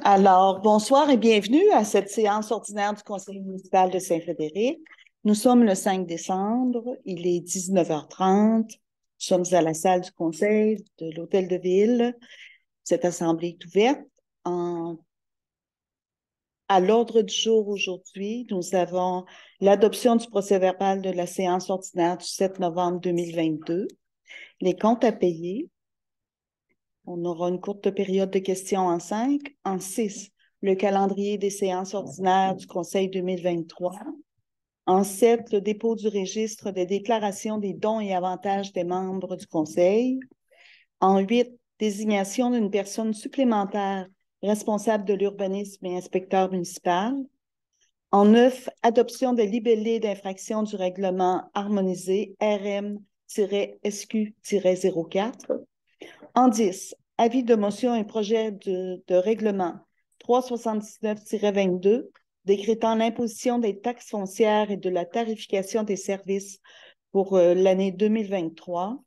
Alors, bonsoir et bienvenue à cette séance ordinaire du Conseil municipal de Saint-Frédéric. Nous sommes le 5 décembre, il est 19h30. Nous sommes à la salle du Conseil de l'Hôtel de Ville. Cette assemblée est ouverte. À l'ordre du jour aujourd'hui, nous avons l'adoption du procès-verbal de la séance ordinaire du 7 novembre 2022, les comptes à payer. On aura une courte période de questions en 5. En 6, le calendrier des séances ordinaires du Conseil 2023. En 7, le dépôt du registre des déclarations des dons et avantages des membres du Conseil. En 8, désignation d'une personne supplémentaire responsable de l'urbanisme et inspecteur municipal. En 9, adoption des libellés d'infraction du règlement harmonisé RM-SQ-04. En 10, avis de motion et projet de règlement 379-22, décrétant l'imposition des taxes foncières et de la tarification des services pour l'année 2023.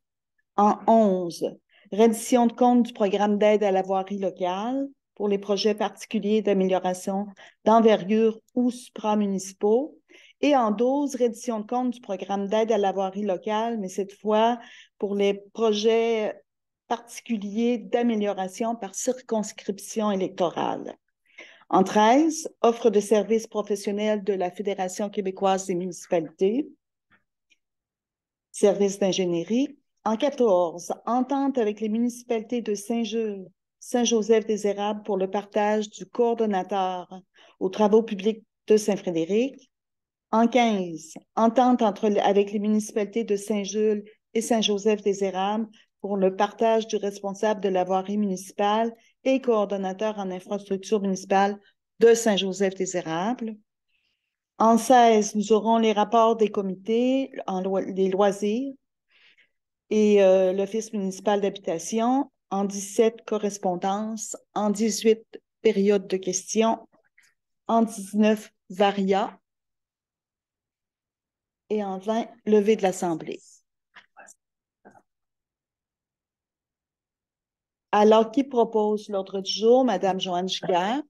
En 11, reddition de compte du programme d'aide à la voirie locale pour les projets particuliers d'amélioration d'envergure ou supramunicipaux. Et en 12, reddition de compte du programme d'aide à la voirie locale, mais cette fois pour les projets particuliers d'amélioration par circonscription électorale. En 13, offre de services professionnels de la Fédération québécoise des municipalités, services d'ingénierie. En 14, entente avec les municipalités de Saint-Joseph-des-Érables pour le partage du coordonnateur aux travaux publics de Saint-Frédéric. En 15, entente avec les municipalités de Saint-Jules et Saint-Joseph-des-Érables pour le partage du responsable de la voirie municipale et coordonnateur en infrastructure municipale de Saint-Joseph-des-Érables. En 16, nous aurons les rapports des comités, les loisirs et l'Office municipal d'habitation. En 17, correspondance. En 18, période de questions. En 19, varia. Et en 20, levée de l'Assemblée. Alors, qui propose l'ordre du jour? Madame Joanne Giguère.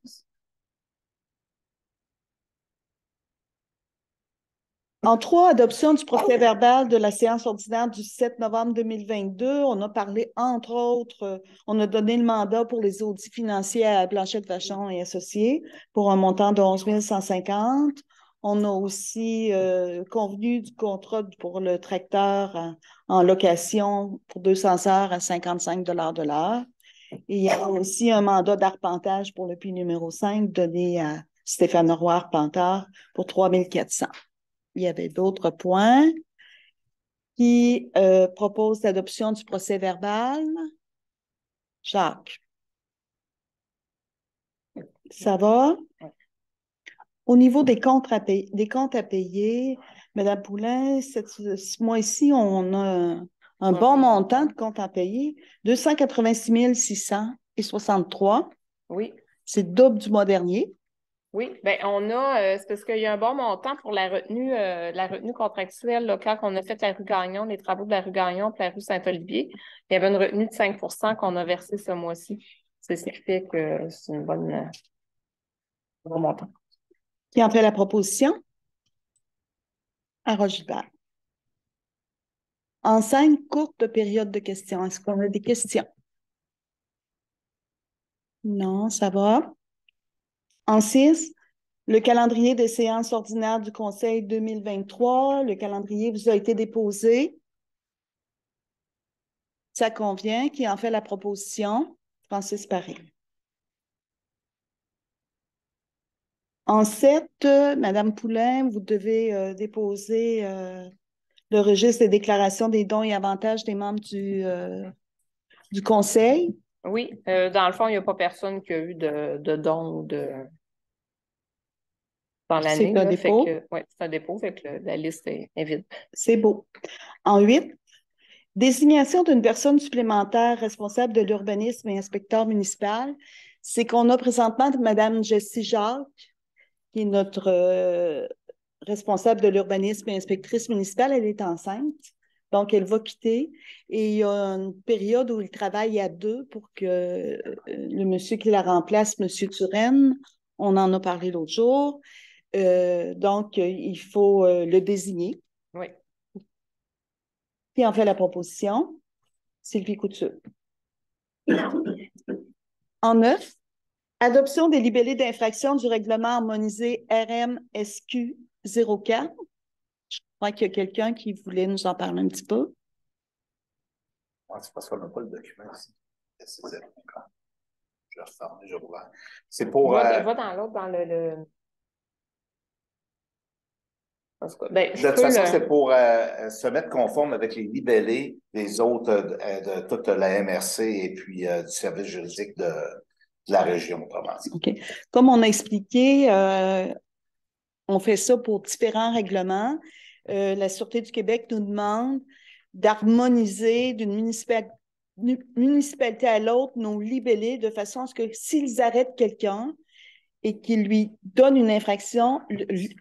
En 3, adoption du procès-verbal de la séance ordinaire du 7 novembre 2022. On a parlé, entre autres, on a donné le mandat pour les audits financiers à Blanchette Vachon et Associés pour un montant de 11 150. On a aussi convenu du contrat pour le tracteur en location pour 200 heures à 55 de l'heure. Et il y a aussi un mandat d'arpentage pour le puits numéro 5 donné à Stéphane Roy Arpenteur pour 3 400. Il y avait d'autres points qui proposent l'adoption du procès-verbal. Jacques. Ça va? Au niveau des comptes à payer, Mme Poulin, ce mois-ci, on a un bon montant de comptes à payer, 286 663. Oui. C'est le double du mois dernier. Oui, bien, c'est parce qu'il y a un bon montant pour la retenue contractuelle, là, quand on a fait la rue Gagnon, les travaux de la rue Gagnon puis la rue Saint-Olivier, il y avait une retenue de 5 qu'on a versée ce mois-ci. C'est ce qui fait que c'est un bon montant. Qui en fait la proposition? Harold Gilbert. En 5 courtes périodes de questions, est-ce qu'on a des questions? Non, ça va. En 6, le calendrier des séances ordinaires du Conseil 2023. Le calendrier vous a été déposé. Ça convient. Qui en fait la proposition? Francis Paré. En 7, Mme Poulin, vous devez déposer le registre des déclarations des dons et avantages des membres du Conseil. Oui, dans le fond, il n'y a pas personne qui a eu de dons dans l'année. C'est un dépôt. Oui, c'est un dépôt, fait que la liste est vide. C'est beau. En 8, désignation d'une personne supplémentaire responsable de l'urbanisme et inspecteur municipal. C'est qu'on a présentement Mme Jessie Jacques, qui est notre responsable de l'urbanisme et inspectrice municipale. Elle est enceinte. Donc, elle va quitter et il y a une période où il travaille à deux pour que le monsieur qui la remplace, monsieur Turenne, on en a parlé l'autre jour. Donc, il faut le désigner. Oui. Qui en fait la proposition? Sylvie Couture. En 9, adoption des libellés d'infraction du règlement harmonisé RMSQ 04. Je crois qu'il y a quelqu'un qui voulait nous en parler un petit peu. Ouais, c'est parce qu'on n'a pas le document ici. Je referme, je rouvre. C'est pour. Va dans l'autre, dans le... Ben, de toute façon, c'est pour se mettre conforme avec les libellés des autres de toute la MRC et puis du service juridique de la région, autrement dit. OK. Comme on a expliqué, on fait ça pour différents règlements. La Sûreté du Québec nous demande d'harmoniser d'une municipalité à l'autre nos libellés de façon à ce que s'ils arrêtent quelqu'un et qu'ils lui donnent une infraction,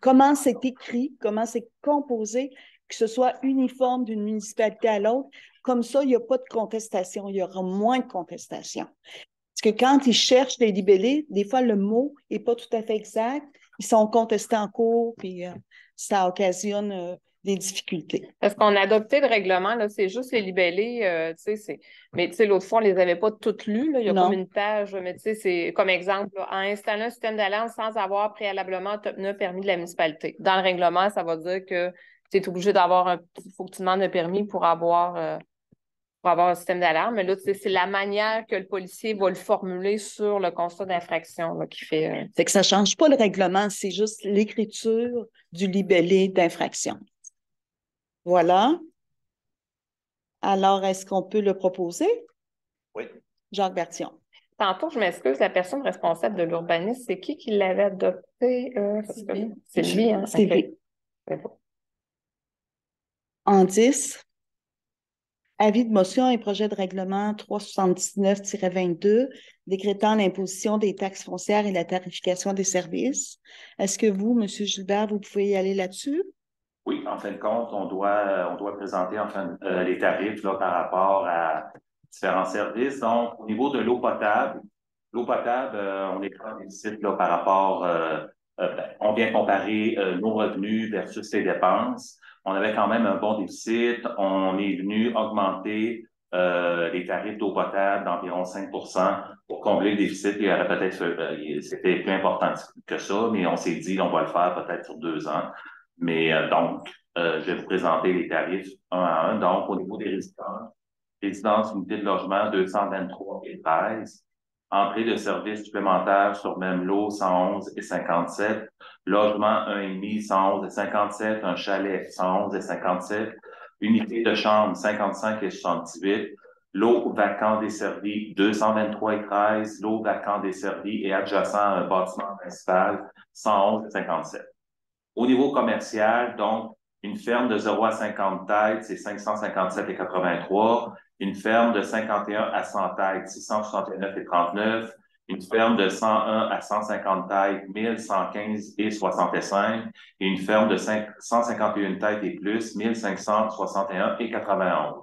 comment c'est écrit, comment c'est composé, que ce soit uniforme d'une municipalité à l'autre. Comme ça, il n'y a pas de contestation, il y aura moins de contestation. Parce que quand ils cherchent des libellés, des fois, le mot n'est pas tout à fait exact. Ils sont contestés en cours, puis ça occasionne des difficultés. Parce qu'on a adopté le règlement, là, c'est juste les libellés, mais l'autre fois, on ne les avait pas toutes lues, là. Il y a Non. comme une page, mais c'est comme exemple, là, en installant un système d'alarme sans avoir préalablement obtenu un permis de la municipalité. Dans le règlement, ça va dire que tu es obligé d'avoir il faut que tu demandes un permis pour avoir un système d'alarme. Mais là, c'est la manière que le policier va le formuler sur le constat d'infraction qui fait. Fait que ça ne change pas le règlement, c'est juste l'écriture du libellé d'infraction. Voilà. Alors, est-ce qu'on peut le proposer? Oui. Jacques Bertillon. Tantôt, je m'excuse, la personne responsable de l'urbanisme, c'est qui l'avait adopté? C'est lui, hein? C'est lui. En 10, avis de motion et projet de règlement 379-22 décrétant l'imposition des taxes foncières et la tarification des services. Est-ce que vous, M. Gilbert, vous pouvez y aller là-dessus? Oui, en fin de compte, on doit présenter les tarifs là, par rapport à différents services. Donc, au niveau de l'eau potable, on est en déficit là, par rapport, on vient comparer nos revenus versus ses dépenses. On avait quand même un bon déficit. On est venu augmenter les tarifs d'eau potable d'environ 5 pour combler le déficit. Il y aurait peut-être, c'était plus important que ça, mais on s'est dit, on va le faire peut-être sur 2 ans. Mais donc, je vais vous présenter les tarifs un à un. Donc, au niveau des résidences, unités de logement 223 et 13, entrée de services supplémentaires sur même lot 111 et 57, logement 1,5 111 et 57, un chalet 111 et 57, unité de chambre 55 et 78, lot vacant desservi 223 et 13, lot vacant desservi et adjacent à un bâtiment principal 111 et 57. Au niveau commercial, donc, une ferme de 0 à 50 têtes, c'est 557,83. Une ferme de 51 à 100 têtes, 669,39. Une ferme de 101 à 150 têtes, 1115,65. Et une ferme de 151 têtes et plus, 1561,91.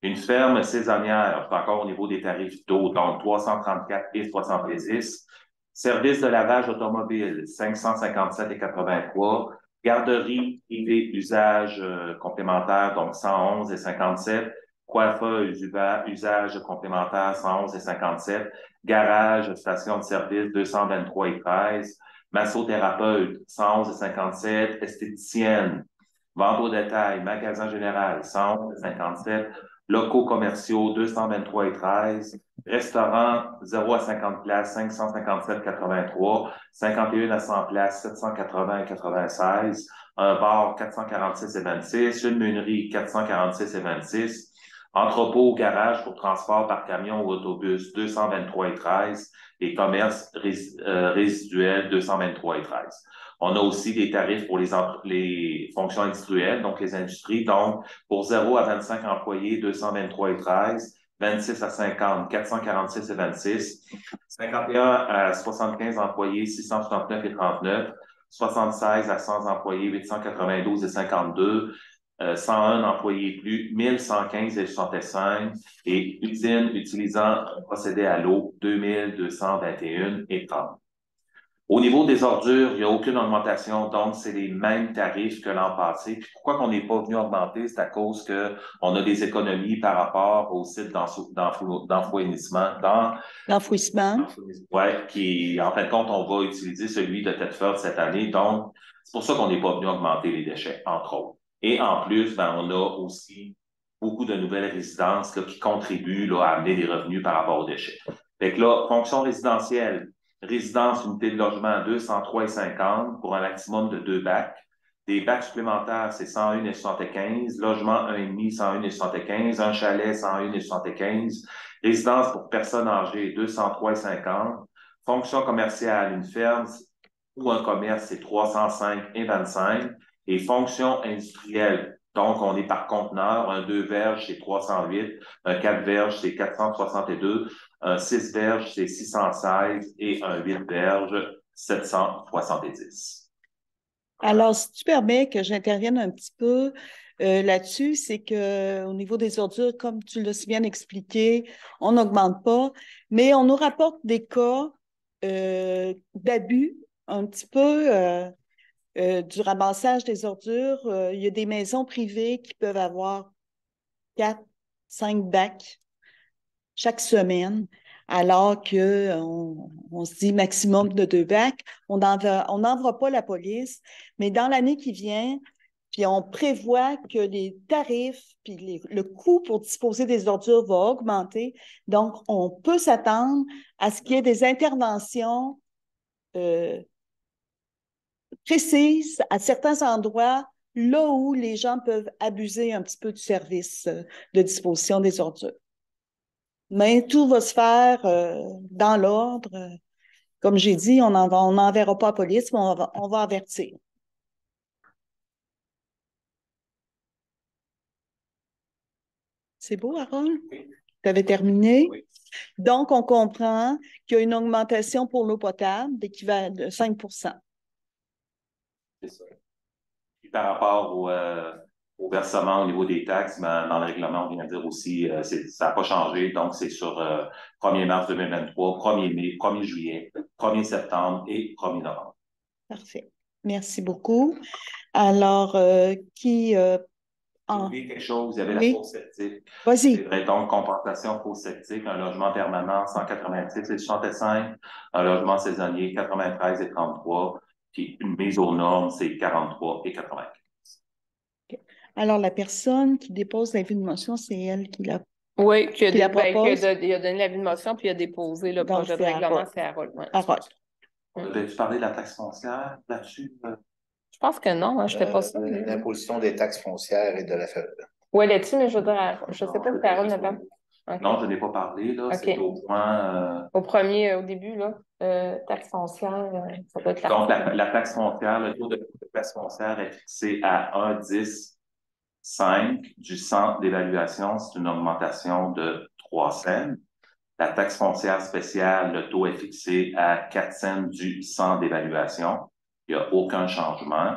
Une ferme saisonnière, encore au niveau des tarifs d'eau, donc 334,70. Service de lavage automobile, 557,83. Garderie privée usage complémentaire, donc 111 et 57. Coiffeuse usage complémentaire, 111 et 57. Garage, station de service, 223 et 13. Massothérapeute, 111 et 57. Esthéticienne, vente au détail, magasin général, 111 et 57. Locaux commerciaux, 223 et 13. Restaurant, 0 à 50 places, 557,83. 51 à 100 places, 780 et 96. Un bar, 446 et 26. Une meunerie, 446 et 26. Entrepôt, garage pour transport par camion ou autobus, 223 et 13. Et commerce résiduel, 223 et 13. On a aussi des tarifs pour les fonctions industrielles, donc les industries. Donc, pour 0 à 25 employés, 223 et 13. 26 à 50, 446 et 26. 51 à 75 employés, 669 et 39. 76 à 100 employés, 892 et 52. 101 employés et plus, 1115,65 et usines utilisant un procédé à l'eau, 2221 et 30. Au niveau des ordures, il n'y a aucune augmentation, donc c'est les mêmes tarifs que l'an passé. Puis pourquoi qu'on n'est pas venu augmenter? C'est à cause qu'on a des économies par rapport au site d'enfouissement, L'enfouissement. ouais, qui, en fin de compte, on va utiliser celui de Thetford cette année. Donc, c'est pour ça qu'on n'est pas venu augmenter les déchets, entre autres. Et en plus, ben, on a aussi beaucoup de nouvelles résidences là, qui contribuent là, à amener des revenus par rapport aux déchets. Fait que là, fonction résidentielle, résidence, unité de logement 203,50 pour un maximum de 2 bacs. Des bacs supplémentaires, c'est 101,75. Logement 1,5, 101,75. Un chalet, 101,75. Résidence pour personnes âgées, 203,50. Fonction commerciale, une ferme ou un commerce, c'est 305,25. Et fonction industrielle, donc on est par conteneur, un 2 verges, c'est 308. Un 4 verges, c'est 462. Un 6 verges, c'est 616 et un 8 verges, 770. Alors, si tu permets que j'intervienne un petit peu là-dessus, c'est qu'au niveau des ordures, comme tu l'as si bien expliqué, on n'augmente pas, mais on nous rapporte des cas d'abus un petit peu du ramassage des ordures. Il y a des maisons privées qui peuvent avoir 4, 5 bacs chaque semaine, alors qu'on se dit maximum de 2 bacs. On n'envoie pas la police, mais dans l'année qui vient, puis on prévoit que les tarifs, puis le coût pour disposer des ordures va augmenter. Donc, on peut s'attendre à ce qu'il y ait des interventions précises à certains endroits, là où les gens peuvent abuser un petit peu du service de disposition des ordures. Mais tout va se faire dans l'ordre. Comme j'ai dit, on n'enverra pas la police, mais on va avertir. C'est beau, Harold? Oui. Tu avais terminé? Oui. Donc, on comprend qu'il y a une augmentation pour l'eau potable d'équivalent de 5 %. C'est ça. Puis par rapport au versement au niveau des taxes, ben, dans le règlement, on vient de dire aussi, ça n'a pas changé. Donc, c'est sur 1er mars 2023, 1er mai, 1er juillet, 1er septembre et 1er novembre. Parfait. Merci beaucoup. Alors, J'ai oublié quelque chose, il y avait la fosse septique. Vas-y. C'est vrai, donc, compensation fosse septique, un logement permanent, 186 et 65, un logement saisonnier, 93 et 33, puis une mise aux normes, c'est 43 et 95. Okay. Alors, la personne qui dépose l'avis de motion, c'est elle qui la Oui, qui la propose. il a donné l'avis de motion, puis il a déposé le projet de règlement, c'est Harold. Ouais. Harold. Devais-tu parler de la taxe foncière là-dessus? Je pense que non, hein, je n'étais pas sûre. L'imposition des taxes foncières et de la... Oui, là-dessus, mais je veux dire, je ne sais pas si Harold n'a pas. Okay. Non, je n'ai pas parlé, là. Okay. C'est au point... au début, là, taxe foncière, ça doit être donc, la taxe foncière, le taux de taxe foncière est fixé à 1,10,5 du centre d'évaluation. C'est une augmentation de 3 cents. La taxe foncière spéciale, le taux est fixé à 4 cents du centre d'évaluation. Il n'y a aucun changement.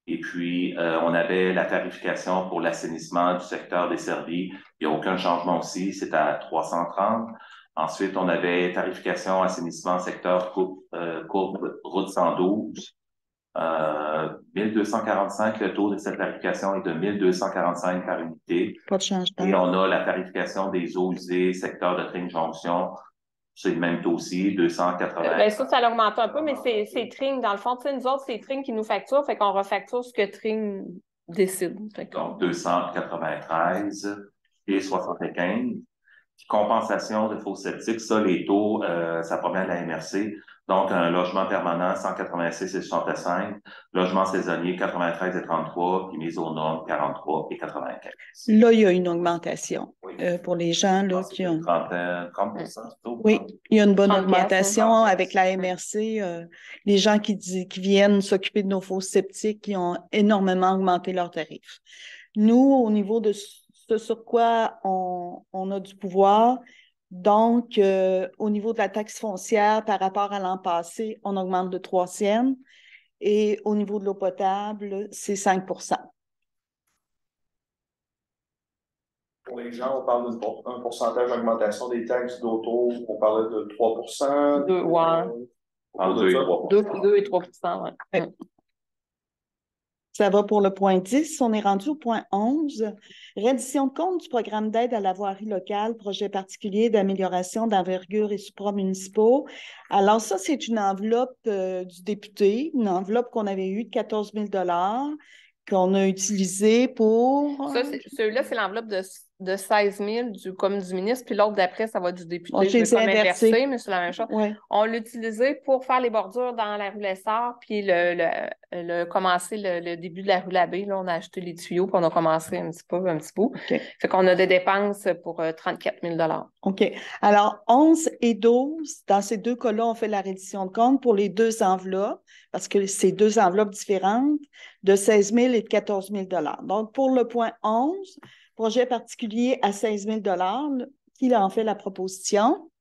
Et puis, on avait la tarification pour l'assainissement du secteur desservi. Il n'y a aucun changement aussi, c'est à 330. Ensuite, on avait tarification assainissement secteur courbe route 112. 1245, le taux de cette tarification est de 1245 par unité. Pas de changement. Et on a la tarification des eaux usées, secteur de Tring-Jonction. C'est le même taux aussi, 280. Ben ça l'augmente un peu, mais c'est Tring. Dans le fond, nous autres, c'est Tring qui nous facture, fait qu'on refacture ce que Tring décide. Donc, 293 et 75. Puis, compensation de faux septiques, ça, les taux, ça provient de la MRC. Donc, un logement permanent, 186 et 65. Logement saisonnier, 93 et 33. Puis mise aux normes, 43 et 95. Là, il y a une augmentation pour les gens là, qui ont... 30 taux. Oui, il y a une bonne 30 augmentation avec la MRC. Les gens qui viennent s'occuper de nos fosses septiques, qui ont énormément augmenté leurs tarifs. Nous, au niveau de ce sur quoi on a du pouvoir, donc, au niveau de la taxe foncière, par rapport à l'an passé, on augmente de 3 cents. Et au niveau de l'eau potable, c'est 5 %. Pour les gens, on parle d'un pourcentage d'augmentation des taxes d'auto, on parlait de 3%. Entre 2 et 3%. 2 et 3%, ouais. Ouais. Ça va pour le point 10. On est rendu au point 11. Reddition de compte du programme d'aide à la voirie locale, projet particulier d'amélioration d'envergure et supramunicipaux. Alors ça, c'est une enveloppe du député, une enveloppe qu'on avait eue de 14 000 qu'on a utilisée pour... Ça, celui-là, c'est l'enveloppe de 16 000 comme du ministre, puis l'autre d'après, ça va du député. On Je vais les a comme inversés. inverser, mais c'est la même chose. Ouais. On l'a utilisé pour faire les bordures dans la rue Lessard, puis commencer le début de la rue Labbé. Là, on a acheté les tuyaux, puis on a commencé un petit bout. Okay. Fait qu'on a des dépenses pour 34 000 OK. Alors, 11 et 12, dans ces deux cas-là, on fait la reddition de compte pour les deux enveloppes, parce que c'est deux enveloppes différentes, de 16 000 et de 14 000 Donc, pour le point 11, projet particulier à 16 000 qui en fait la proposition?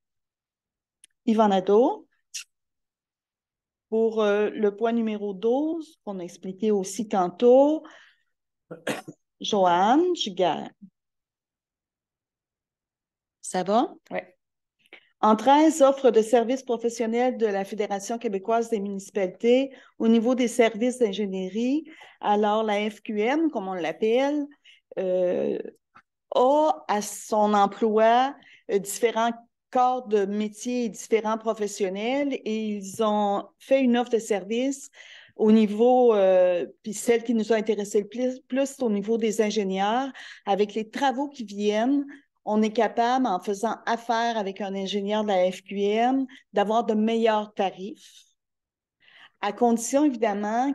Yvan Nadeau. Pour le point numéro 12, qu'on a expliqué aussi tantôt, Joanne Giguère. Ça va? Oui. En 13, offre de services professionnels de la Fédération québécoise des municipalités au niveau des services d'ingénierie. Alors, la FQM, comme on l'appelle, a à son emploi différents corps de métiers et différents professionnels et ils ont fait une offre de service au niveau, puis celle qui nous a intéressé le plus au niveau des ingénieurs, avec les travaux qui viennent. On est capable, en faisant affaire avec un ingénieur de la FQM, d'avoir de meilleurs tarifs, à condition, évidemment,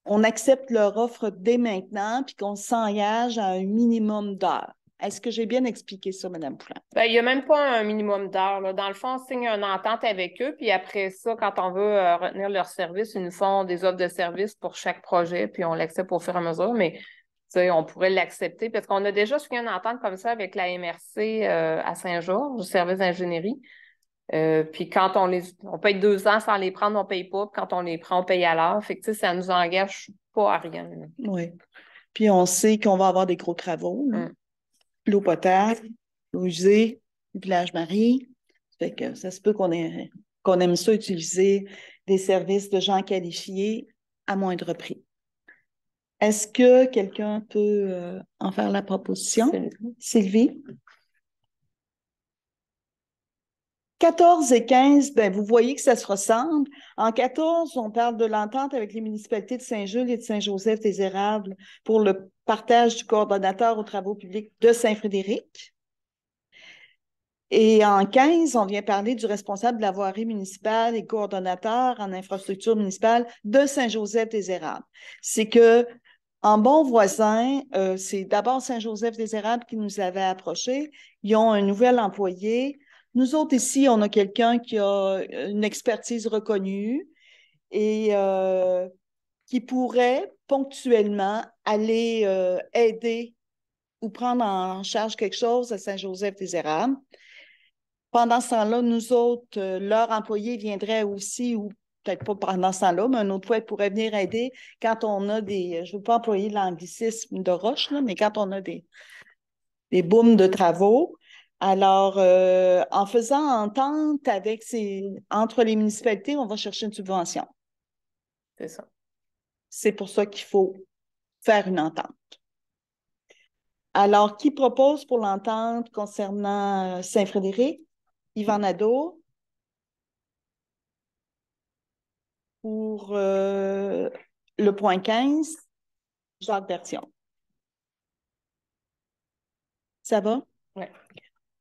on accepte leur offre dès maintenant, puis qu'on s'engage à un minimum d'heures. Est-ce que j'ai bien expliqué ça, Mme Poulin? Ben, il n'y a même pas un minimum d'heures, là. Dans le fond, on signe une entente avec eux, puis après ça, quand on veut retenir leur service, ils nous font des offres de service pour chaque projet, puis on l'accepte au fur et à mesure, mais on pourrait l'accepter parce qu'on a déjà signé une entente comme ça avec la MRC à Saint-Georges, du service d'ingénierie. Puis quand on paye 2 ans sans les prendre, on ne paye pas. Puis quand on les prend, on paye à l'heure. Fait que ça ne nous engage pas à rien. Oui. Puis on sait qu'on va avoir des gros travaux. L'eau potable, l'eau usée, le village Marie. Fait que ça se peut qu'on aime ça utiliser des services de gens qualifiés à moindre prix. Est-ce que quelqu'un peut en faire la proposition? Sylvie? 14 et 15, ben, vous voyez que ça se ressemble. En 14, on parle de l'entente avec les municipalités de Saint-Jules et de Saint-Joseph-des-Érables pour le partage du coordonnateur aux travaux publics de Saint-Frédéric. Et en 15, on vient parler du responsable de la voirie municipale et coordonnateur en infrastructure municipale de Saint-Joseph-des-Érables. C'est que en bon voisin, c'est d'abord Saint-Joseph-des-Érables qui nous avait approchés. Ils ont un nouvel employé. Nous autres ici, on a quelqu'un qui a une expertise reconnue et qui pourrait ponctuellement aller aider ou prendre en charge quelque chose à Saint-Joseph-des-Érables. Pendant ce temps-là, nous autres, leurs employés viendraient aussi, ou peut-être pas pendant ce temps-là, mais une autre fois, ils pourraient venir aider quand on a je ne veux pas employer l'anglicisme de roche, là, mais quand on a des booms de travaux. Alors, en faisant entente entre les municipalités, on va chercher une subvention. C'est ça. C'est pour ça qu'il faut faire une entente. Alors, qui propose pour l'entente concernant Saint-Frédéric? Yvan Nadeau. Pour le point 15, Jacques Bertillon. Ça va? Oui.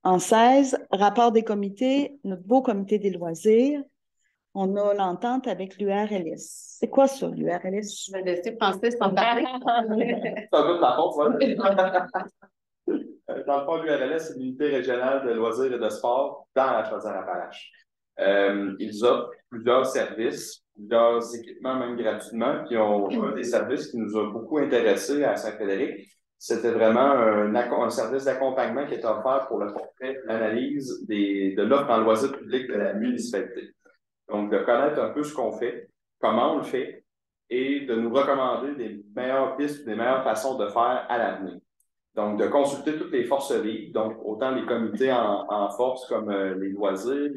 En 16, rapport des comités, notre beau comité des loisirs. On a l'entente avec l'URLS. C'est quoi ça, l'URLS? Je vais laisser Francis en parler. C'est un peu de ma faute, ouais. Dans le fond, l'URLS, c'est l'unité régionale de loisirs et de sport dans la Chaudière-Appalaches. Ils offrent plusieurs services, plusieurs équipements, même gratuitement. Puis un des services qui nous a beaucoup intéressés à Saint-Frédéric, c'était vraiment un service d'accompagnement qui est offert pour le portrait, l'analyse de l'offre en loisirs publics de la municipalité. Donc, de connaître un peu ce qu'on fait, comment on le fait, et de nous recommander des meilleures pistes, des meilleures façons de faire à l'avenir. Donc, de consulter toutes les forces vives, donc autant les comités en force comme les loisirs,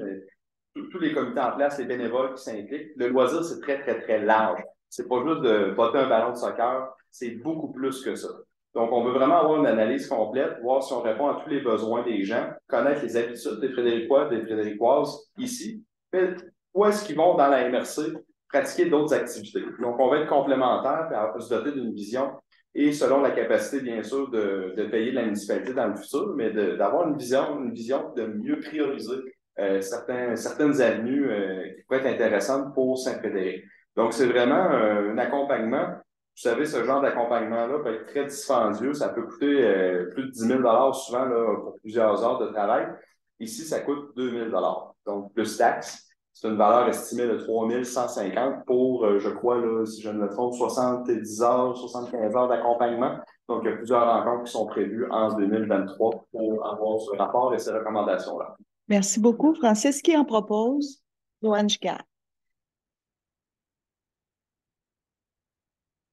tous les comités en place, les bénévoles qui s'impliquent. Le loisir, c'est très, très, très large. C'est pas juste de botter un ballon de soccer, c'est beaucoup plus que ça. Donc, on veut vraiment avoir une analyse complète, voir si on répond à tous les besoins des gens, connaître les habitudes des Frédéricois, des Frédéricoises ici, mais où est-ce qu'ils vont dans la MRC pratiquer d'autres activités. Donc, on va être complémentaires et se doter d'une vision et selon la capacité, bien sûr, de payer de la municipalité dans le futur, mais d'avoir une vision de mieux prioriser certaines avenues qui pourraient être intéressantes pour Saint-Frédéric. Donc, c'est vraiment un accompagnement. Vous savez, ce genre d'accompagnement-là peut être très dispendieux. Ça peut coûter plus de 10 000 souvent là, pour plusieurs heures de travail. Ici, ça coûte 2 000 donc plus taxes. C'est une valeur estimée de 3 150 pour, je crois, là, si je ne me trompe, 70 heures, 75 heures d'accompagnement. Donc, il y a plusieurs rencontres qui sont prévues en 2023 pour avoir ce rapport et ces recommandations-là. Merci beaucoup, Francis. Qui en propose? Joanne Gicard.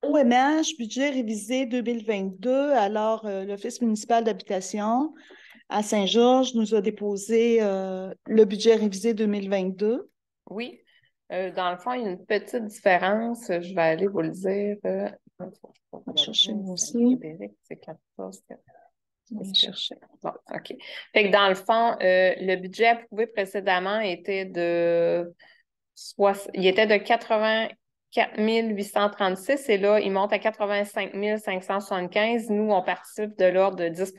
OMH, budget révisé 2022. Alors, l'Office municipal d'habitation à Saint-Georges nous a déposé le budget révisé 2022. Oui. Dans le fond, il y a une petite différence. Je vais aller vous le dire. On va chercher moi aussi. C'est 14. On va chercher. Bon, OK. Fait que dans le fond, le budget approuvé précédemment était il était de 84 836 et là, il monte à 85 575. Nous, on participe de l'ordre de 10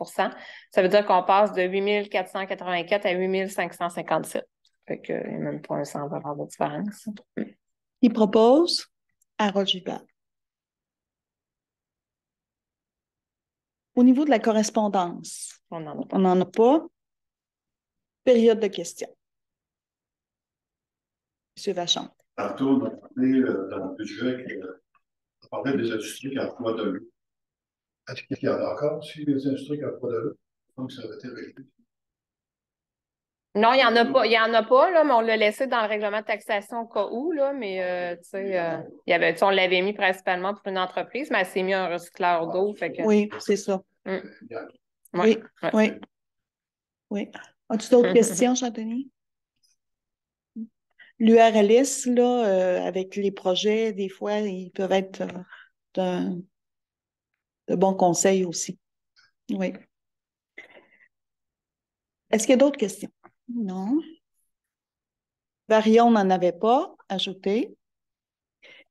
Ça veut dire qu'on passe de 8 484 à 8 557. Fait qu'il n'y a même pas un 100 $ de différence. Il propose Harold Gilbert. Au niveau de la correspondance, On n'en a pas. on n'en a pas. Période de questions. M. Vachon. Tantôt, on a parlé dans le budget on parlait des industries qui emploient de l'eau. Est-ce qu'il y en a encore aussi des industries qui emploient de l'eau? Donc, ça va être réglé. Non, il n'y en a pas. Il y en a pas, là, mais on l'a laissé dans le règlement de taxation au cas où, là, mais tu sais, on l'avait mis principalement pour une entreprise, mais elle s'est mis un recycleur d'eau. Fait que... Oui, c'est ça. Oui. Oui, oui. Oui. As-tu d'autres questions, Chantony? L'URLS, là, avec les projets, des fois, ils peuvent être de bons conseils aussi. Oui. Est-ce qu'il y a d'autres questions? Non. Varion n'en avait pas ajouté.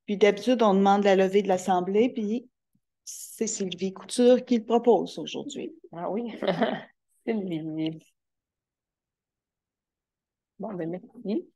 Puis d'habitude, on demande la levée de l'Assemblée, puis c'est Sylvie Couture qui le propose aujourd'hui. Ah oui, Sylvie. Bon, ben merci.